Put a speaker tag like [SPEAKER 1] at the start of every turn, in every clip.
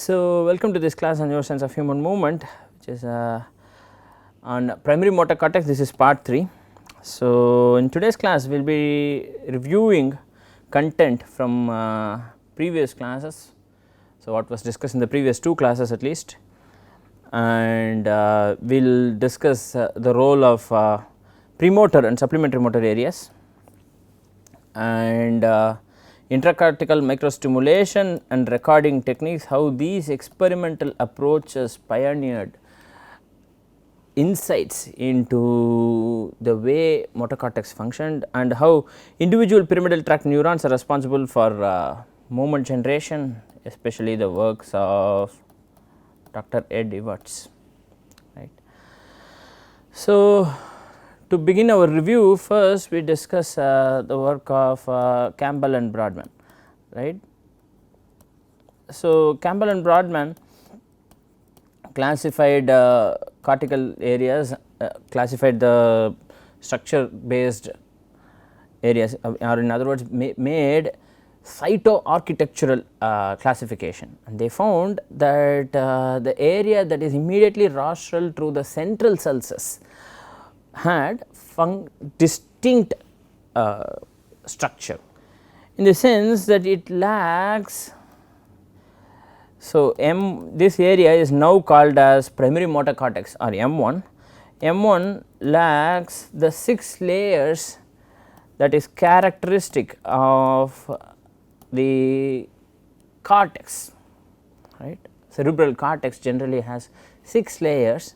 [SPEAKER 1] So, welcome to this class on neuroscience of human movement, which is on primary motor cortex. This is part 3. So, in today's class we will be reviewing content from previous classes. So, what was discussed in the previous 2 classes at least, and we will discuss the role of premotor and supplementary motor areas, and intracortical microstimulation and recording techniques, how these experimental approaches pioneered insights into the way motor cortex functioned, and how individual pyramidal tract neurons are responsible for movement generation, especially the works of Dr. Ed Evarts, right. So, to begin our review, first we discuss the work of Campbell and Brodmann, right. So, Campbell and Brodmann classified cortical areas, classified the structure based areas, or in other words made cytoarchitectural classification, and they found that the area that is immediately rostral through the central sulcus had distinct structure, in the sense that it lacks. So, this area is now called as primary motor cortex or M1. M1 lacks the 6 layers that is characteristic of the cortex, right. Cerebral cortex generally has 6 layers,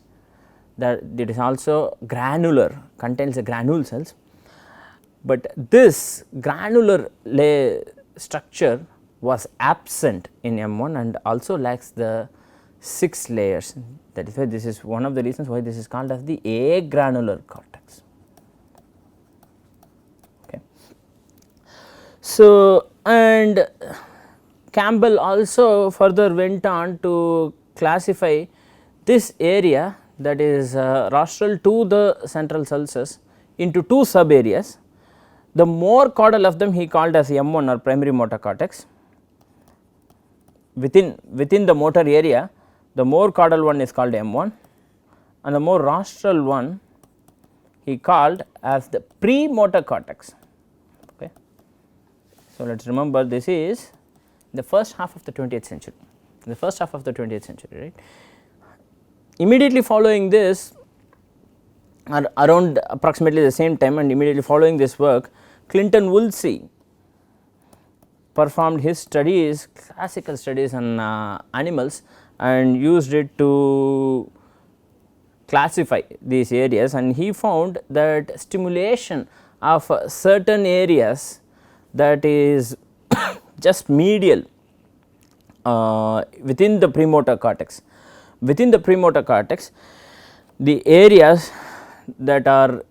[SPEAKER 1] that it is also granular, contains the granule cells, but this granular structure was absent in M1 and also lacks the 6 layers. That is why this is one of the reasons why this is called as the agranular cortex. Okay. So, and Campbell also further went on to classify this area, that is rostral to the central sulcus, into 2 sub areas. The more caudal of them he called as M1 or primary motor cortex. Within the motor area, the more caudal one is called M1, and the more rostral one he called as the premotor cortex. Okay. So, let us remember this is the first half of the 20th century, right. Immediately following this, or around approximately the same time and immediately following this work, Clinton Woolsey performed his studies, classical studies on animals, and used it to classify these areas, and he found that stimulation of certain areas that is just medial within the premotor cortex. Within the premotor cortex, the areas that are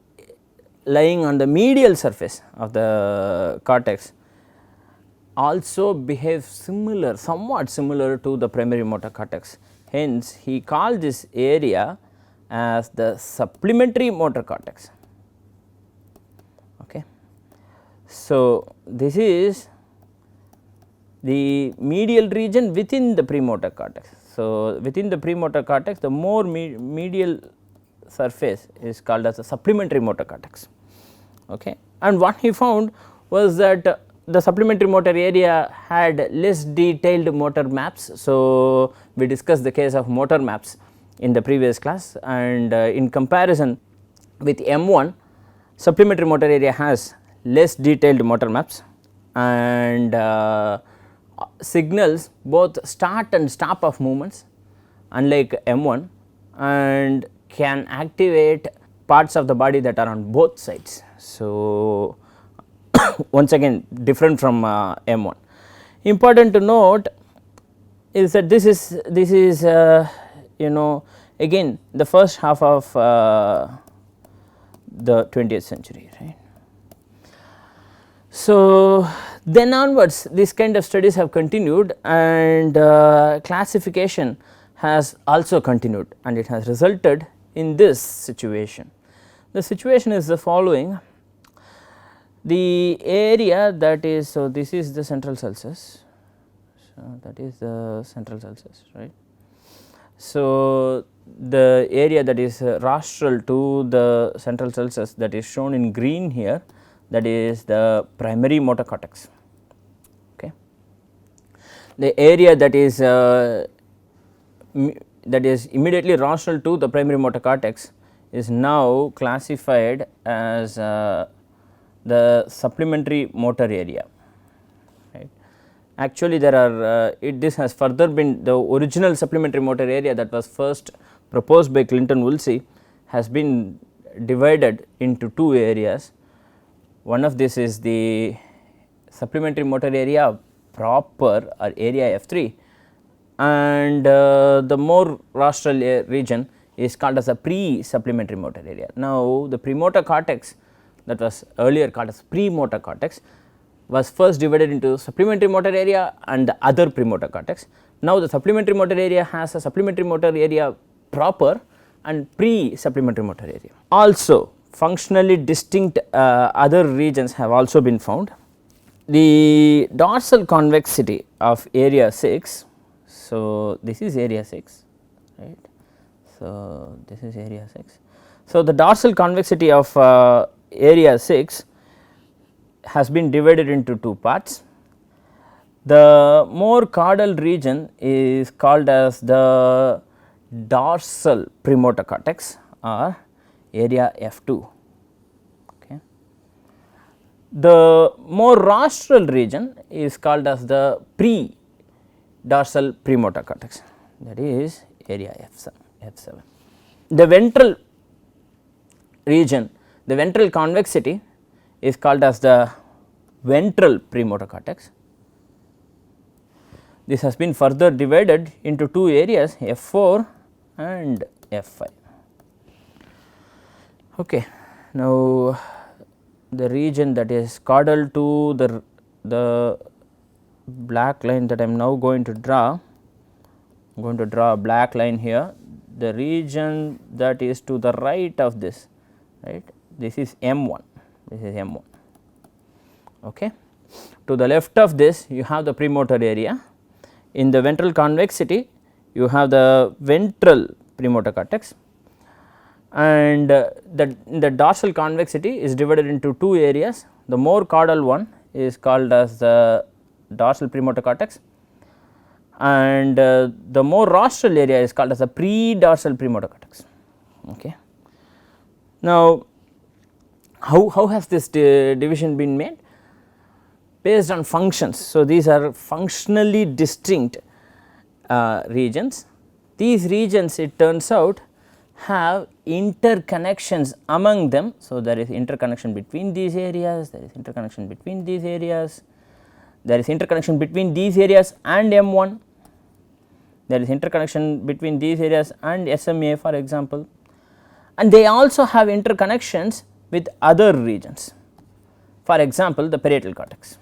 [SPEAKER 1] lying on the medial surface of the cortex also behave somewhat similar to the primary motor cortex. Hence, he called this area as the supplementary motor cortex. Okay. So, this is the medial region within the premotor cortex. So, within the premotor cortex, the more medial surface is called as a supplementary motor cortex. Okay. And what he found was that the supplementary motor area had less detailed motor maps. So, we discussed the case of motor maps in the previous class, and in comparison with M1, supplementary motor area has less detailed motor maps and signals both start and stop of movements, unlike M1, and can activate parts of the body that are on both sides. So, once again different from M1. Important to note is that this is again the first half of the 20th century, right. So, then onwards these kind of studies have continued, and classification has also continued, and it has resulted in this situation. The situation is the following: the area that is, so this is the central sulcus, that is the central sulcus, right. So, the area that is rostral to the central sulcus, that is shown in green here, that is the primary motor cortex. Okay. The area that is immediately rostral to the primary motor cortex is now classified as the supplementary motor area. Actually, there are this has further been, the original supplementary motor area that was first proposed by Clinton Woolsey has been divided into two areas. One of this is the supplementary motor area proper or area F3, and the more rostral region is called as a pre-supplementary motor area. Now, the premotor cortex that was earlier called as premotor cortex was first divided into supplementary motor area and the other premotor cortex. Now, the supplementary motor area has a supplementary motor area proper and pre-supplementary motor area. Also, functionally distinct other regions have also been found. The dorsal convexity of area 6, so this is area 6, right. So, this is area 6. So, the dorsal convexity of area 6 has been divided into two parts. The more caudal region is called as the dorsal premotor cortex or area F2. Okay. The more rostral region is called as the pre-dorsal premotor cortex, that is area F7. The ventral region, the ventral convexity is called as the ventral premotor cortex. This has been further divided into two areas, F4 and F5. Okay. Now, the region that is caudal to the black line that I am now going to draw, I am going to draw a black line here. The region that is to the right of this, right, this is M1. This is M1. Okay. To the left of this, you have the premotor area. In the ventral convexity, you have the ventral premotor cortex, and the dorsal convexity is divided into two areas. The more caudal one is called as the dorsal premotor cortex, and the more rostral area is called as the pre-dorsal premotor cortex. Okay. Now, how has this division been made? Based on functions. So, these are functionally distinct regions. These regions, it turns out, have interconnections among them. So, there is interconnection between these areas, there is interconnection between these areas, there is interconnection between these areas and M1, there is interconnection between these areas and SMA, for example, and they also have interconnections with other regions, for example, the parietal cortex.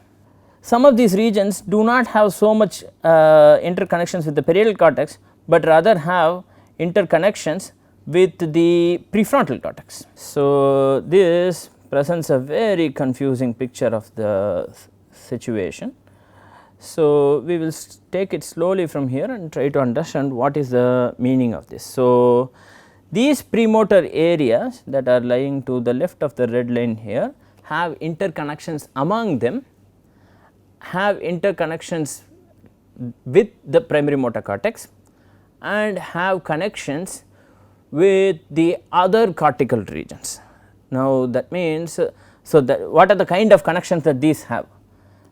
[SPEAKER 1] Some of these regions do not have so much interconnections with the parietal cortex, but rather have interconnections with the prefrontal cortex. So, this presents a very confusing picture of the situation. So, we will take it slowly from here and try to understand what is the meaning of this. So, these premotor areas that are lying to the left of the red line here have interconnections among them, have interconnections with the primary motor cortex, and have connections with the other cortical regions. Now, that means, so that what are the kind of connections that these have?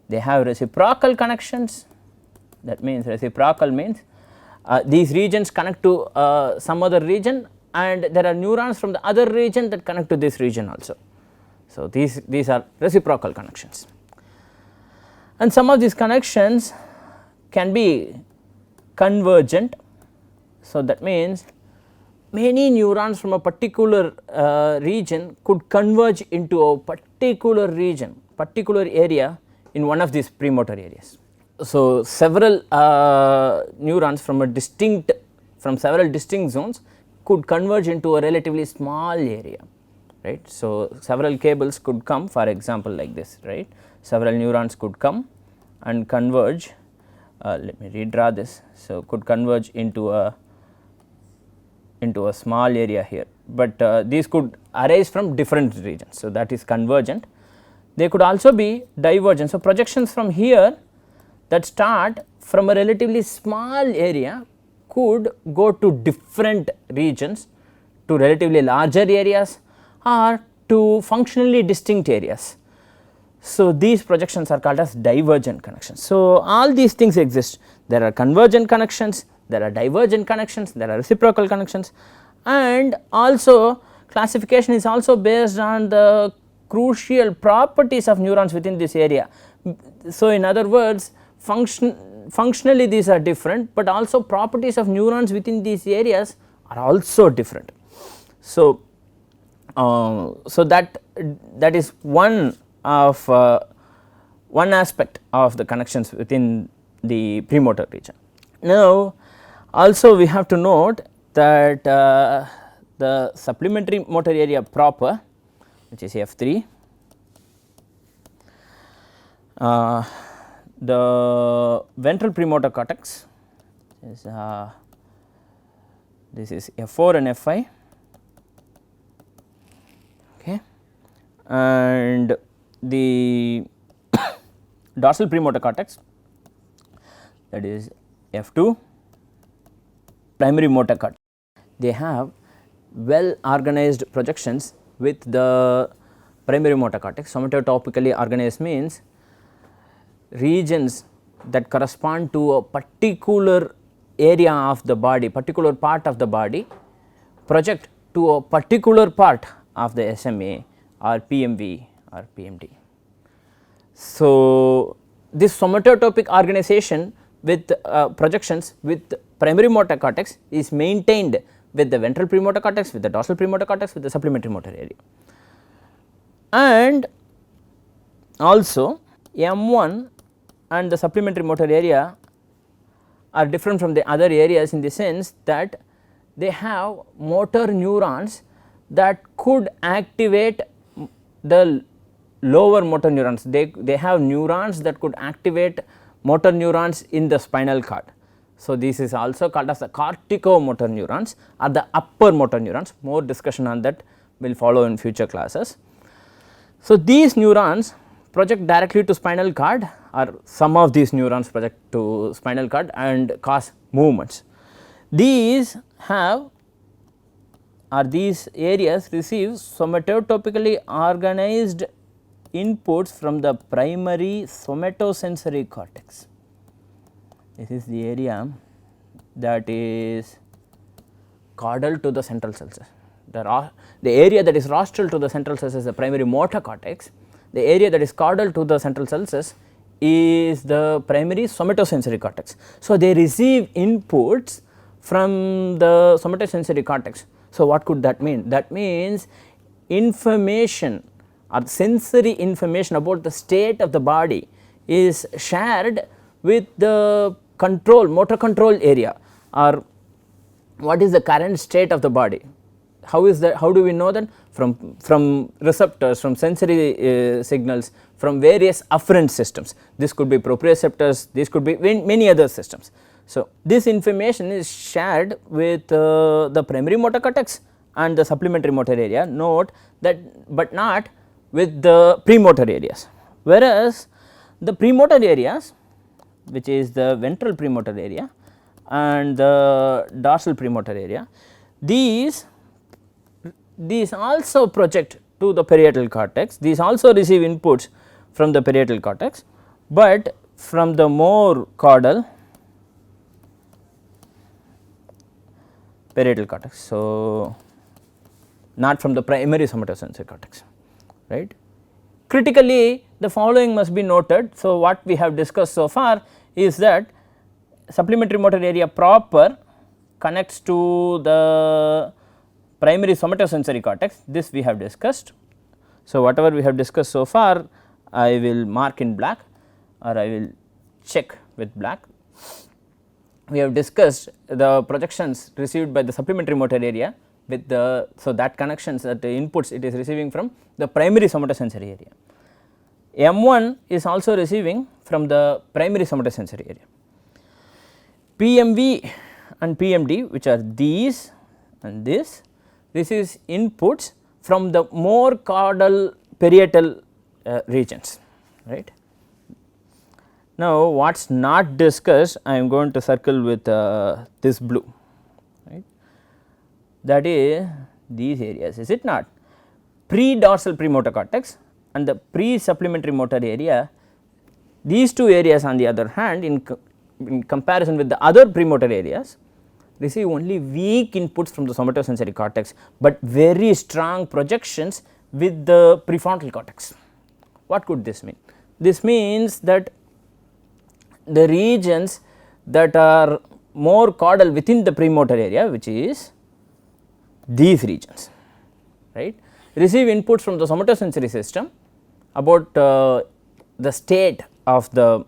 [SPEAKER 1] They have reciprocal connections. That means reciprocal means these regions connect to some other region, and there are neurons from the other region that connect to this region also. So, these are reciprocal connections, and some of these connections can be convergent. So, that means many neurons from a particular region could converge into a particular region, particular area in one of these premotor areas. So, several neurons from several distinct zones could converge into a relatively small area, right. So, several cables could come, for example, like this, right. Several neurons could come and converge let me redraw this. So, could converge into a small area here, but these could arise from different regions. So, that is convergent. They could also be divergent. So, projections from here that start from a relatively small area could go to different regions, to relatively larger areas or to functionally distinct areas. So, these projections are called as divergent connections. So, all these things exist. There are convergent connections, there are divergent connections, there are reciprocal connections, and also classification is also based on the crucial properties of neurons within this area. So, in other words, functionally these are different, but also properties of neurons within these areas are also different. So, that is one of one aspect of the connections within the premotor region. Now, also we have to note that the supplementary motor area proper, which is F3, the ventral premotor cortex is this is F4 and F5, okay, and the dorsal premotor cortex, that is F2, primary motor cortex. They have well organized projections with the primary motor cortex. Somatotopically organized means regions that correspond to a particular area of the body, particular part of the body, project to a particular part of the SMA or PMV or PMD. So, this somatotopic organization with projections with primary motor cortex is maintained with the ventral premotor cortex, with the dorsal premotor cortex, with the supplementary motor area. And also M1 and the supplementary motor area are different from the other areas in the sense that they have motor neurons that could activate the lower motor neurons. They have neurons that could activate motor neurons in the spinal cord. So, this is also called as the corticomotor neurons or the upper motor neurons. More discussion on that will follow in future classes. So, these neurons project directly to spinal cord, or some of these neurons project to spinal cord and cause movements. These have, or these areas receive somatotopically organized inputs from the primary somatosensory cortex. This is the area that is caudal to the central sulcus. The area that is rostral to the central sulcus is the primary motor cortex. The area that is caudal to the central sulcus is the primary somatosensory cortex. So, they receive inputs from the somatosensory cortex. So, what could that mean? That means information or sensory information about the state of the body is shared with the motor control area, or what is the current state of the body. How is that? How do we know that? From receptors, from sensory signals, from various afferent systems. This could be proprioceptors, this could be many other systems. So, this information is shared with the primary motor cortex and the supplementary motor area. Note that, but not with the premotor areas, whereas the premotor areas, which is the ventral premotor area and the dorsal premotor area, these also project to the parietal cortex, these also receive inputs from the parietal cortex, but from the more caudal parietal cortex. So, not from the primary somatosensory cortex, right. Critically, the following must be noted. So, what we have discussed so far is that supplementary motor area proper connects to the primary somatosensory cortex, this we have discussed. So, whatever we have discussed so far, I will mark in black or I will check with black. We have discussed the projections received by the supplementary motor area with the, so that connections, that the inputs it is receiving from the primary somatosensory area. M1 is also receiving from the primary somatosensory area. PMV and PMD, which are these and this, receives inputs from the more caudal parietal regions, right. Now, what is not discussed, I am going to circle with this blue, right, that is these areas, is it not? Pre-dorsal premotor cortex and the pre-supplementary motor area, these two areas on the other hand, in comparison with the other premotor areas, receive only weak inputs from the somatosensory cortex, but very strong projections with the prefrontal cortex. What could this mean? This means that the regions that are more caudal within the premotor area, which is these regions, right, receive inputs from the somatosensory system about the state of the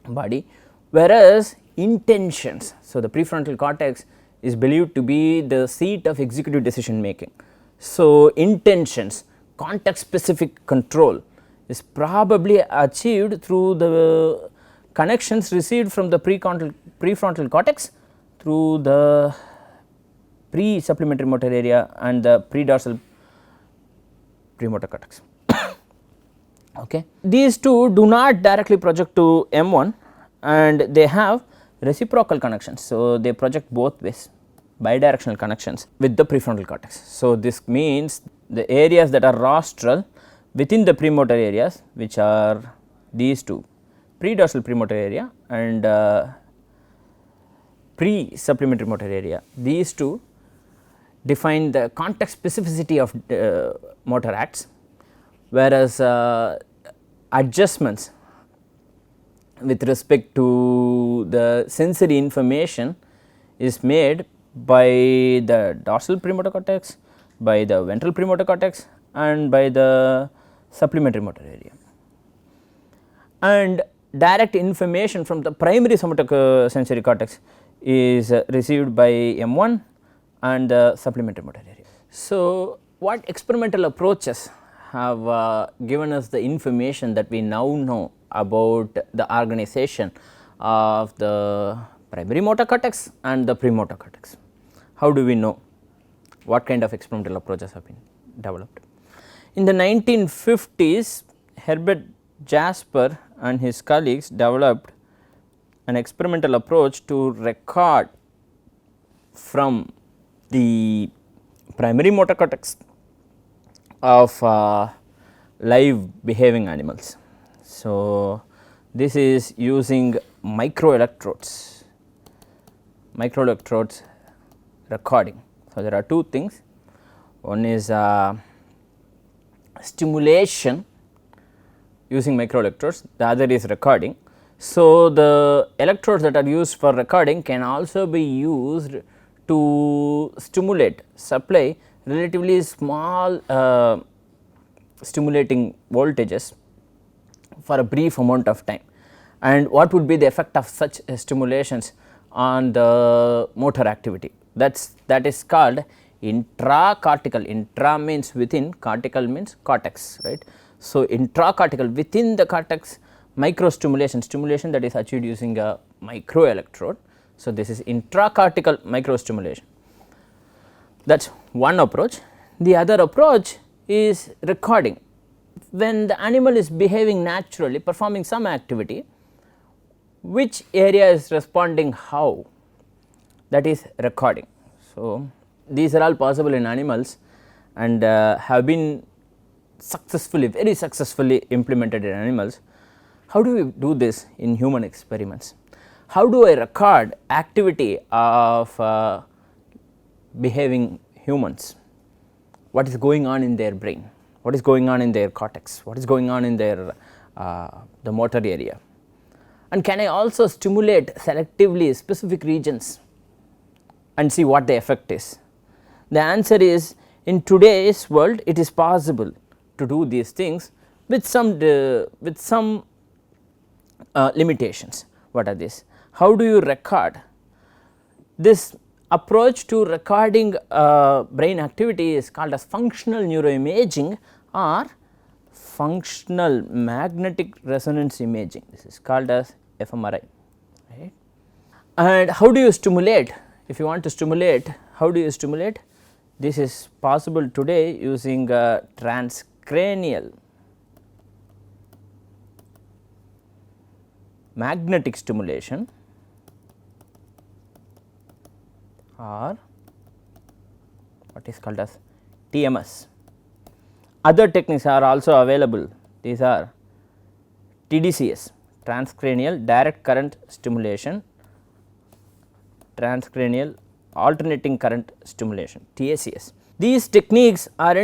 [SPEAKER 1] body, whereas intentions. So, the prefrontal cortex is believed to be the seat of executive decision making. So, intentions, context specific control is probably achieved through the connections received from the prefrontal cortex through the pre-supplementary motor area and the pre-dorsal premotor cortex. Okay. These two do not directly project to M1 and they have reciprocal connections. So, they project both ways, bidirectional connections with the prefrontal cortex. So, this means the areas that are rostral within the premotor areas, which are these two, pre-dorsal premotor area and pre-supplementary motor area, these two define the context specificity of motor acts, whereas adjustments with respect to the sensory information is made by the dorsal premotor cortex, by the ventral premotor cortex and by the supplementary motor area. And direct information from the primary somatosensory cortex is received by M1 and the supplementary motor area. So, what experimental approaches have given us the information that we now know about the organization of the primary motor cortex and the premotor cortex? How do we know? What kind of experimental approaches have been developed? In the 1950s, Herbert Jasper and his colleagues developed an experimental approach to record from the primary motor cortex of live behaving animals. So, this is using microelectrodes recording. So, there are two things, one is stimulation using microelectrodes, the other is recording. So, the electrodes that are used for recording can also be used to stimulate, supply relatively small stimulating voltages for a brief amount of time. And what would be the effect of such stimulations on the motor activity? That is called intracortical. Intra means within, cortical means cortex, right. So, intracortical within the cortex micro stimulation that is achieved using a microelectrode. So, this is intracortical micro stimulation, that is one approach. The other approach is recording. When the animal is behaving naturally, performing some activity, which area is responding how, that is recording. So, these are all possible in animals and have been successfully, very successfully implemented in animals. How do we do this in human experiments? How do I record activity of behaving humans? What is going on in their brain? What is going on in their cortex? What is going on in their the motor area? And can I also stimulate selectively specific regions and see what the effect is? The answer is, in today's world it is possible to do these things with some limitations. What are these? How do you record? This approach to recording brain activity is called as functional neuroimaging or functional magnetic resonance imaging. This is called as fMRI, right. And how do you stimulate? If you want to stimulate, how do you stimulate? This is possible today using transcranial magnetic stimulation or what is called as TMS. Other techniques are also available. These are TDCS, transcranial direct current stimulation, transcranial alternating current stimulation, TACS. These techniques are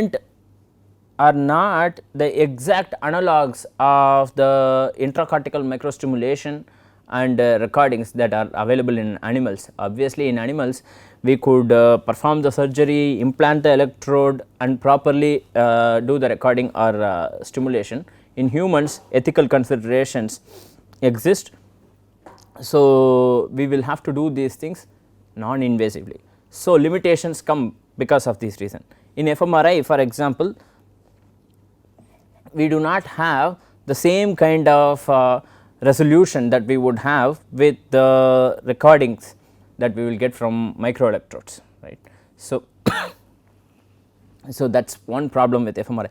[SPEAKER 1] not the exact analogues of the intracortical microstimulation and recordings that are available in animals. Obviously, in animals we could perform the surgery, implant the electrode and properly do the recording or stimulation. In humans, ethical considerations exist. So, we will have to do these things non-invasively. So, limitations come because of this reason. In fMRI, for example, we do not have the same kind of resolution that we would have with the recordings that we will get from microelectrodes, right. So, so that is one problem with fMRI.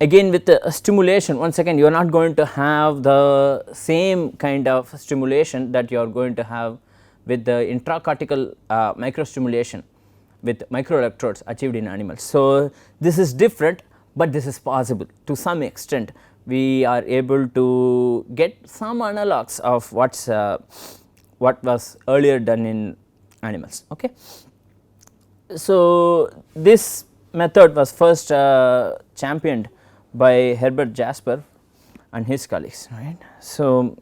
[SPEAKER 1] Again with the stimulation, once again you are not going to have the same kind of stimulation that you are going to have with the intracortical microstimulation with microelectrodes achieved in animals. So, this is different, but this is possible to some extent. We are able to get some analogues of what was earlier done in animals. Okay. So, this method was first championed by Herbert Jasper and his colleagues, right. So,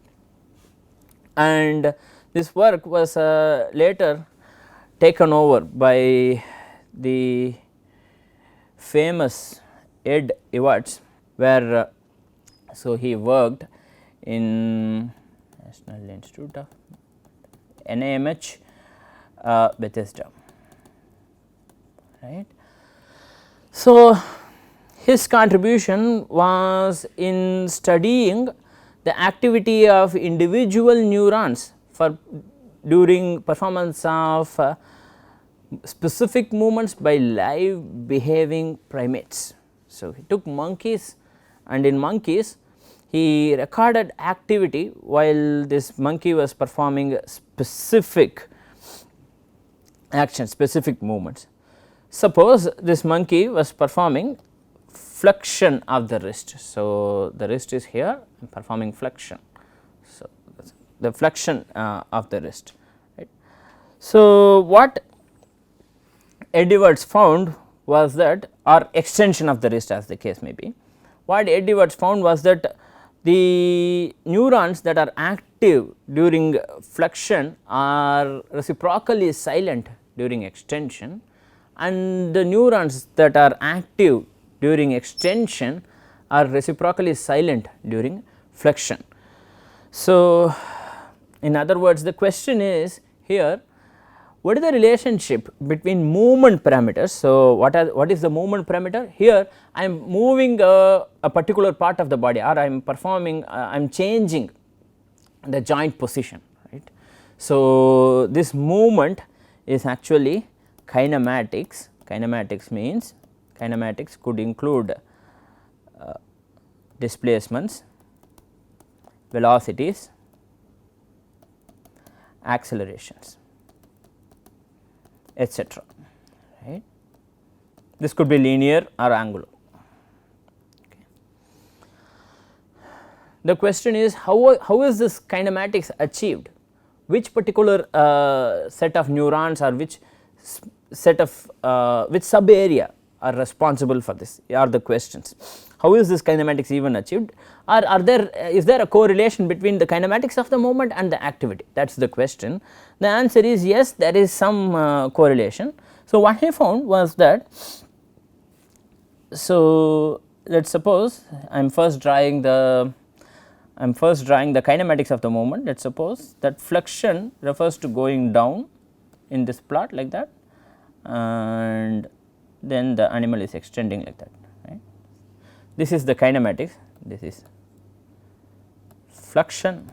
[SPEAKER 1] and this work was later taken over by the famous Ed Evarts, where so he worked in National Institute of NIMH Bethesda, right. So, his contribution was in studying the activity of individual neurons for during performance of specific movements by live behaving primates. So, he took monkeys and in monkeys he recorded activity while this monkey was performing specific actions, specific movements. Suppose this monkey was performing flexion of the wrist. So, the wrist is here and performing flexion. So, the flexion of the wrist, right. So, what Ed Evarts found was that, or extension of the wrist as the case may be, what Ed Evarts found was that the neurons that are active during flexion are reciprocally silent during extension, and the neurons that are active during extension are reciprocally silent during flexion. So, in other words, the question is here, what is the relationship between movement parameters? So, what is the movement parameter? Here I am moving a particular part of the body, or I am performing I am changing the joint position, right. So, this movement is actually kinematics. Kinematics means, kinematics could include displacements, velocities, accelerations, etc., right. This could be linear or angular. Okay. The question is how is this kinematics achieved? Which particular set of neurons or which set of which sub area are responsible for this are the questions. How is this kinematics even achieved? Is there a correlation between the kinematics of the movement and the activity? That is the question. The answer is yes, there is some correlation. So, what he found was that, so let us suppose I am first drawing the kinematics of the movement. Let us suppose that flexion refers to going down in this plot like that, and then the animal is extending like that, right. This is the kinematics, this is flexion,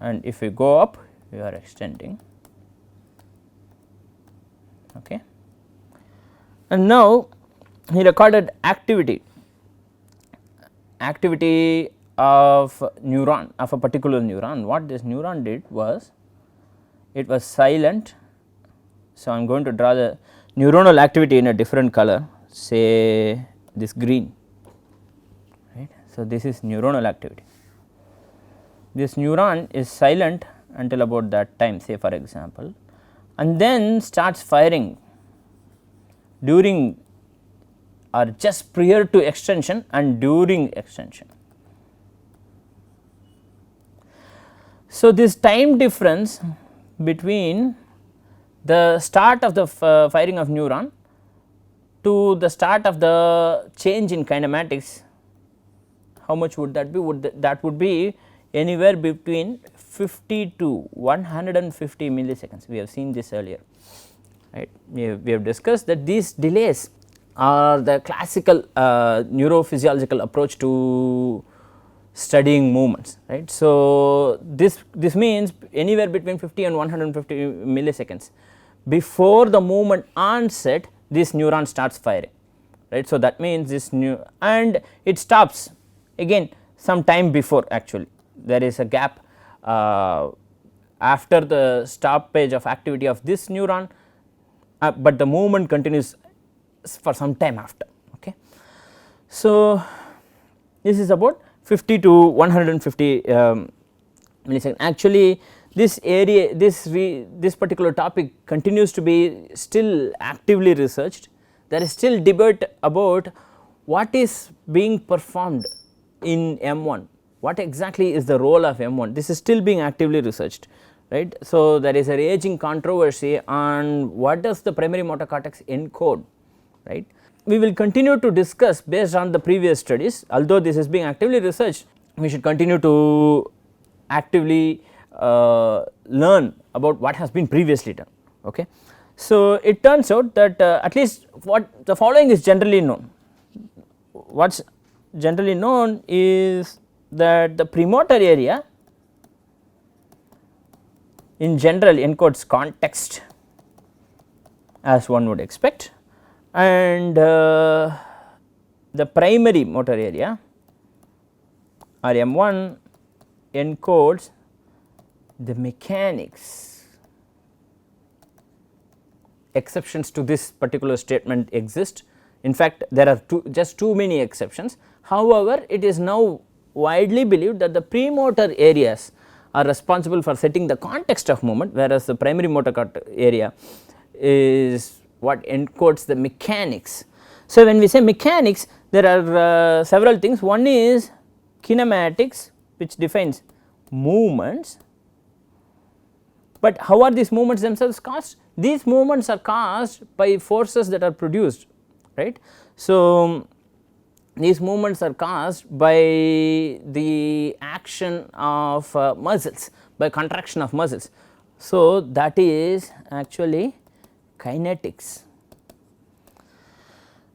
[SPEAKER 1] and if we go up we are extending. Okay. And now he recorded activity of neuron, of a particular neuron. What this neuron did was, it was silent. So, I am going to draw the neuronal activity in a different color, say this green, right. So, this is neuronal activity. This neuron is silent until about that time, say for example, and then starts firing during or just prior to extension and during extension. So, this time difference between the start of the firing of neuron to the start of the change in kinematics, how much would that be? That would be anywhere between 50 to 150 milliseconds. We have seen this earlier, right. We have discussed that these delays are the classical neurophysiological approach to studying movements, right. So, this means anywhere between 50 and 150 milliseconds before the movement onset, this neuron starts firing, right. So, that means this and it stops again some time before, actually there is a gap after the stoppage of activity of this neuron, but the movement continues for some time after. Okay. So, this is about 50 to 150 milliseconds. Actually this area, this particular topic continues to be still actively researched. There is still debate about what is being performed in M1, what exactly is the role of M1, this is still being actively researched, right. So, there is a raging controversy on what does the primary motor cortex encode, right. We will continue to discuss based on the previous studies, although this is being actively researched, we should continue to actively learn about what has been previously done. Okay. So, it turns out that at least what the following is generally known. What is generally known is that the premotor area in general encodes context, as one would expect, and the primary motor area or M1 encodes the mechanics. Exceptions to this particular statement exist. In fact, there are just too many exceptions. However, it is now widely believed that the premotor areas are responsible for setting the context of movement, whereas the primary motor area is what encodes the mechanics. So, when we say mechanics, there are several things. One is kinematics, which defines movements, but how are these movements themselves caused? These movements are caused by forces that are produced, right. So, these movements are caused by the action of muscles, by contraction of muscles. So, that is actually kinetics.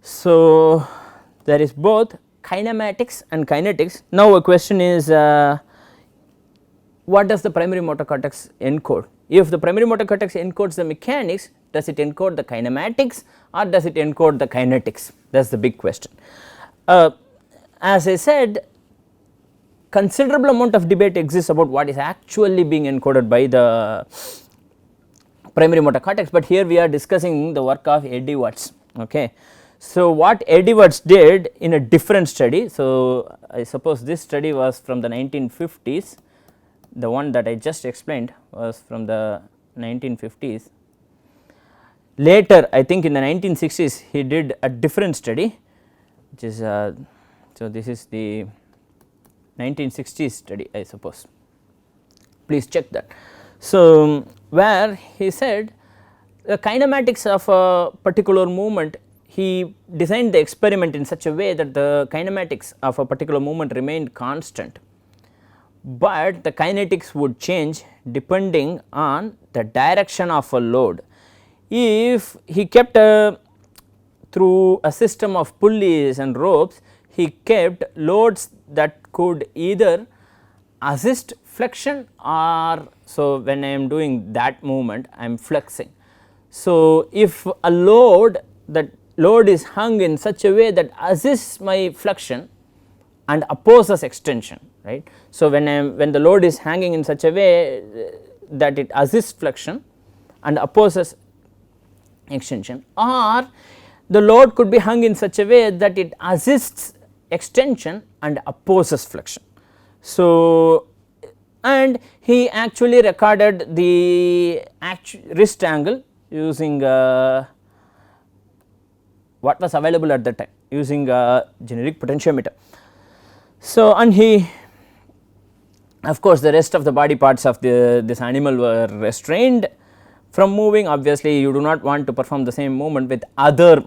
[SPEAKER 1] So, there is both kinematics and kinetics. Now, a question is what does the primary motor cortex encode? If the primary motor cortex encodes the mechanics, does it encode the kinematics or does it encode the kinetics? That is the big question. As I said, considerable amount of debate exists about what is actually being encoded by the primary motor cortex, but here we are discussing the work of Eddie Watts. Okay. So, what Eddie Watts did in a different study, so I suppose this study was from the 1950s, the one that I just explained was from the 1950s. Later, I think in the 1960s he did a different study, which is so this is the 1960s study, I suppose, please check that. So, where he said the kinematics of a particular movement, he designed the experiment in such a way that the kinematics of a particular movement remained constant, but the kinetics would change depending on the direction of a load. If he kept through a system of pulleys and ropes, he kept loads that could either assist flexion or, so when I am doing that movement I am flexing. So, if a load, that load is hung in such a way that assists my flexion and opposes extension, right. So, when the load is hanging in such a way that it assists flexion and opposes extension, or the load could be hung in such a way that it assists extension and opposes flexion. So, and he actually recorded the wrist angle using what was available at that time, using a generic potentiometer. So, and he, of course, the rest of the body parts of this animal were restrained from moving. Obviously, you do not want to perform the same movement with other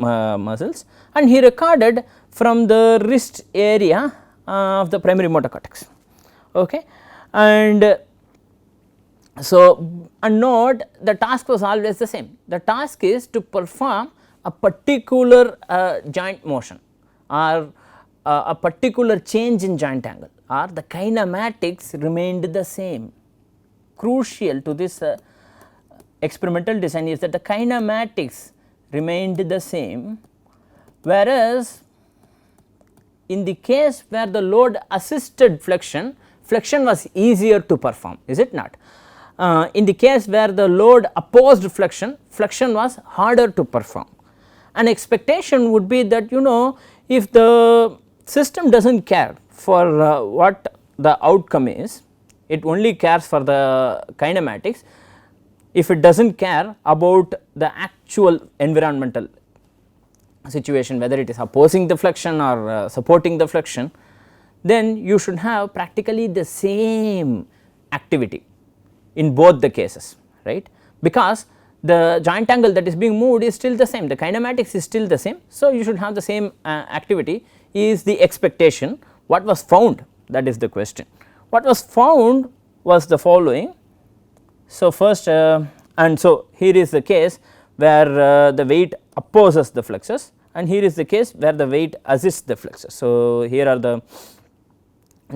[SPEAKER 1] muscles, and he recorded from the wrist area of the primary motor cortex. Okay. And so, and note, the task was always the same. The task is to perform a particular joint motion or a particular change in joint angle, or the kinematics remained the same. Crucial to this experimental design is that the kinematics remained the same, whereas in the case where the load assisted flexion, flexion was easier to perform, is it not? In the case where the load opposed flexion, flexion was harder to perform. An expectation would be that, you know, if the system does not care for what the outcome is, it only cares for the kinematics. If it does not care about the actual environmental situation, whether it is opposing the flexion or supporting the flexion, then you should have practically the same activity in both the cases, right, because the joint angle that is being moved is still the same, the kinematics is still the same. So, you should have the same activity is the expectation. What was found, that is the question. What was found was the following. So, first and so here is the case where the weight opposes the flexus, and here is the case where the weight assists the flexus. So, here are the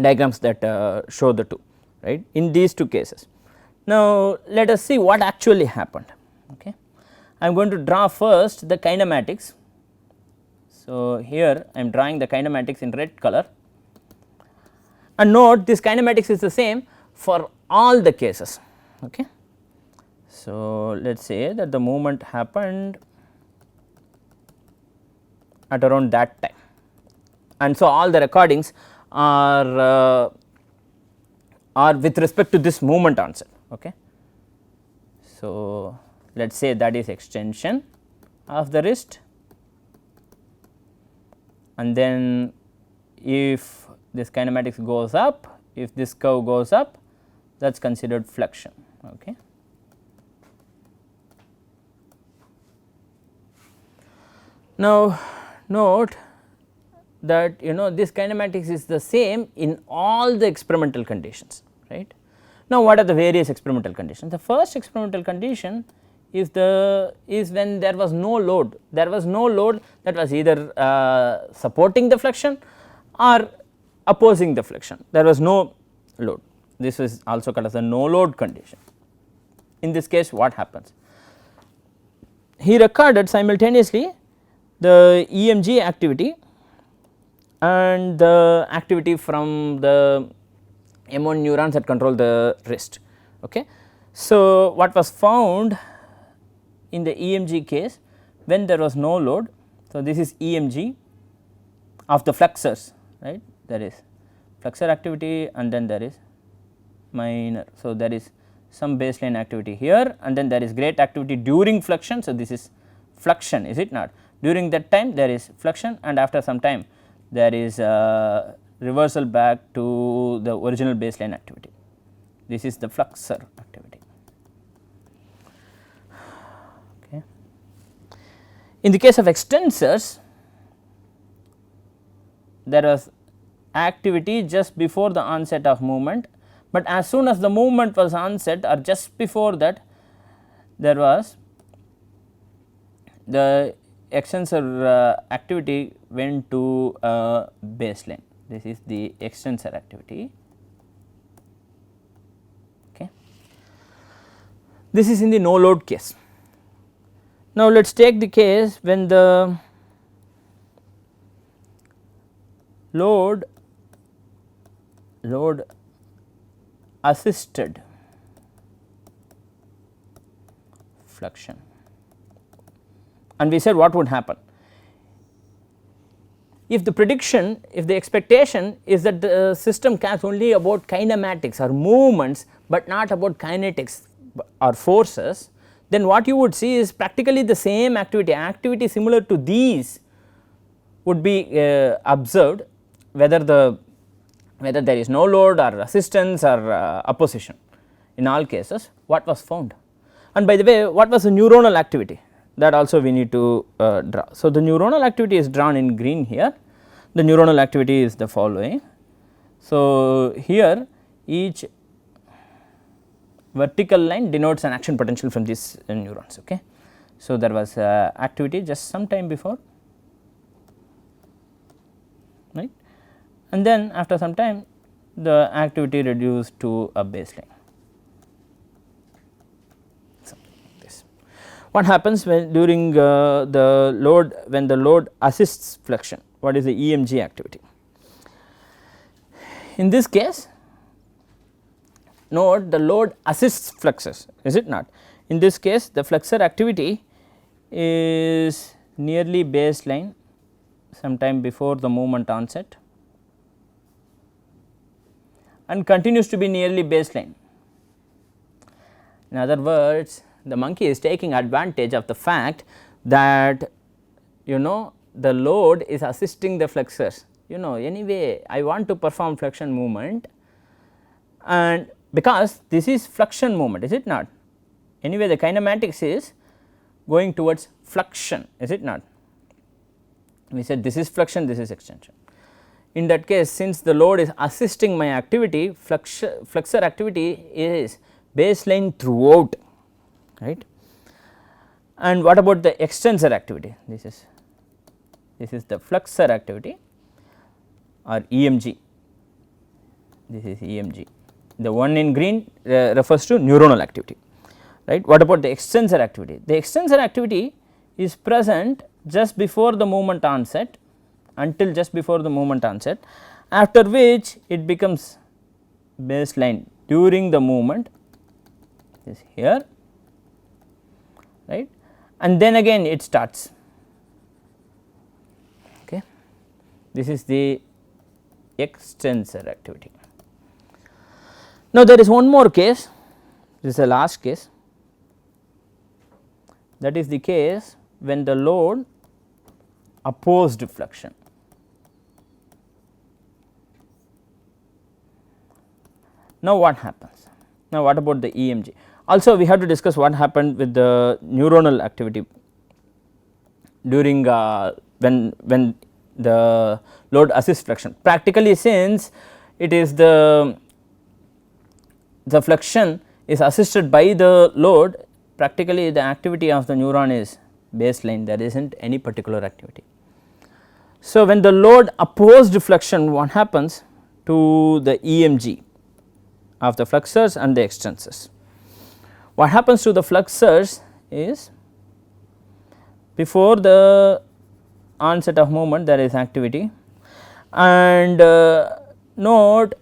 [SPEAKER 1] diagrams that show the two, right, in these two cases. Now, let us see what actually happened. Okay. I am going to draw first the kinematics. So, here I am drawing the kinematics in red color, and note this kinematics is the same for all the cases. Okay. So, let us say that the movement happened at around that time, and so all the recordings are with respect to this movement onset. Okay. So, let us say that is extension of the wrist, and then if this kinematics goes up, if this curve goes up, that is considered flexion. Okay. Now, note that, you know, this kinematics is the same in all the experimental conditions, right. Now, what are the various experimental conditions? The first experimental condition is when there was no load, that was either supporting the flexion or opposing the flexion, there was no load. This is also called as the no load condition. In this case, what happens? He recorded simultaneously the EMG activity and the activity from the M1 neurons that control the wrist. Okay. So, what was found in the EMG case, when there was no load, so this is EMG of the flexors, right, there is flexor activity and then there is minor. So, there is some baseline activity here and then there is great activity during flexion. So, this is flexion, is it not? During that time there is flexion, and after some time there is reversal back to the original baseline activity. This is the flexor activity. Okay. In the case of extensors, there was activity just before the onset of movement, but as soon as the movement was onset or just before that, there was the extensor activity went to baseline. This is the extensor activity. This is in the no load case. Now, let us take the case when the load assisted fluxion, and we said what would happen if the prediction, if the expectation is that the system cares only about kinematics or movements, but not about kinetics or forces, then what you would see is practically the same activity similar to these would be observed, whether there is no load or resistance or opposition. In all cases what was found, and by the way what was the neuronal activity, that also we need to draw. So, the neuronal activity is drawn in green here. The neuronal activity is the following. So, here each vertical line denotes an action potential from these neurons. Okay. So, there was activity just some time before, right, and then after some time the activity reduced to a baseline. What happens when during the load, when the load assists flexion, what is the EMG activity? In this case note the load assists flexors, is it not? In this case the flexor activity is nearly baseline sometime before the movement onset and continues to be nearly baseline. In other words, the monkey is taking advantage of the fact that the load is assisting the flexors, anyway I want to perform flexion movement, and because this is flexion movement, is it not? Anyway the kinematics is going towards flexion, is it not? We said this is flexion, this is extension. In that case, since the load is assisting my activity, flexor activity is baseline throughout, right. And what about the extensor activity? This is the flexor activity or EMG, this is EMG. The one in green refers to neuronal activity, right. What about the extensor activity? The extensor activity is present just before the movement onset, until just before the movement onset, after which it becomes baseline during the movement, is here, right, and then again it starts. Okay. This is the extensor activity. Now, there is one more case, this is the last case, that is the case when the load opposed flexion. Now, what happens? Now, what about the EMG? Also we have to discuss what happened with the neuronal activity during when the load assists flexion. Practically, since it is the flexion is assisted by the load, practically the activity of the neuron is baseline, there is not any particular activity. So, when the load opposed flexion, what happens to the EMG of the flexors and the extensors? What happens to the flexors is, before the onset of movement there is activity, and note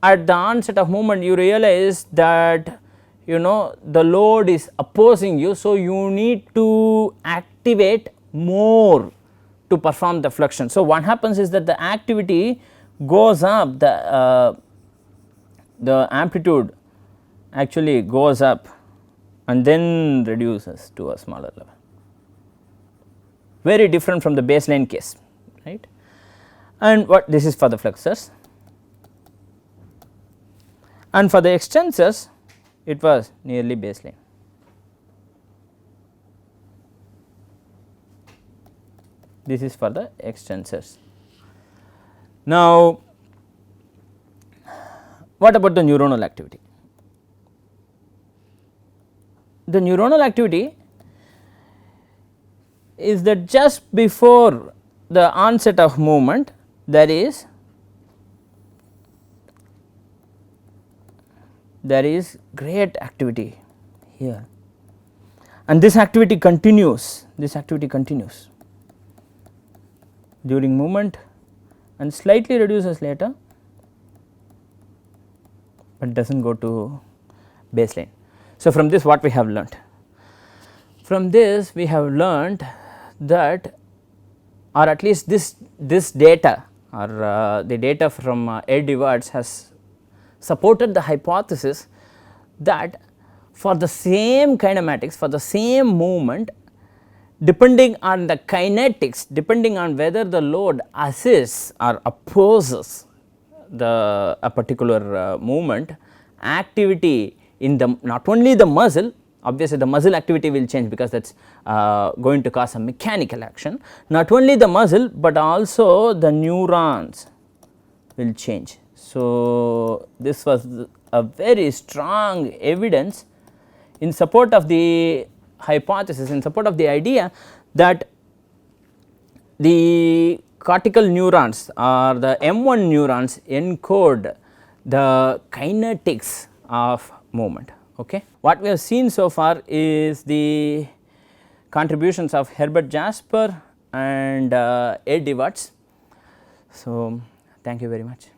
[SPEAKER 1] at the onset of movement you realize that the load is opposing you. So, you need to activate more to perform the flexion. So, what happens is that the activity goes up, the amplitude actually goes up and then reduces to a smaller level, very different from the baseline case, right. And what this is for the flexors, and for the extensors it was nearly baseline. This is for the extensors. Now, what about the neuronal activity? The neuronal activity is that just before the onset of movement there is great activity here, and this activity continues, during movement and slightly reduces later, but does not go to baseline. So, from this what we have learnt? From this we have learnt that, or at least this data, or the data from Ed Edwards has supported the hypothesis that for the same kinematics, for the same movement, depending on the kinetics, depending on whether the load assists or opposes a particular movement, activity in the, not only the muscle, obviously the muscle activity will change because that is going to cause a mechanical action, not only the muscle, but also the neurons will change. So, this was a very strong evidence in support of the hypothesis, in support of the idea that the cortical neurons or the M1 neurons encode the kinetics of movement. Okay. What we have seen so far is the contributions of Herbert Jasper and Ed Edwards. So, thank you very much.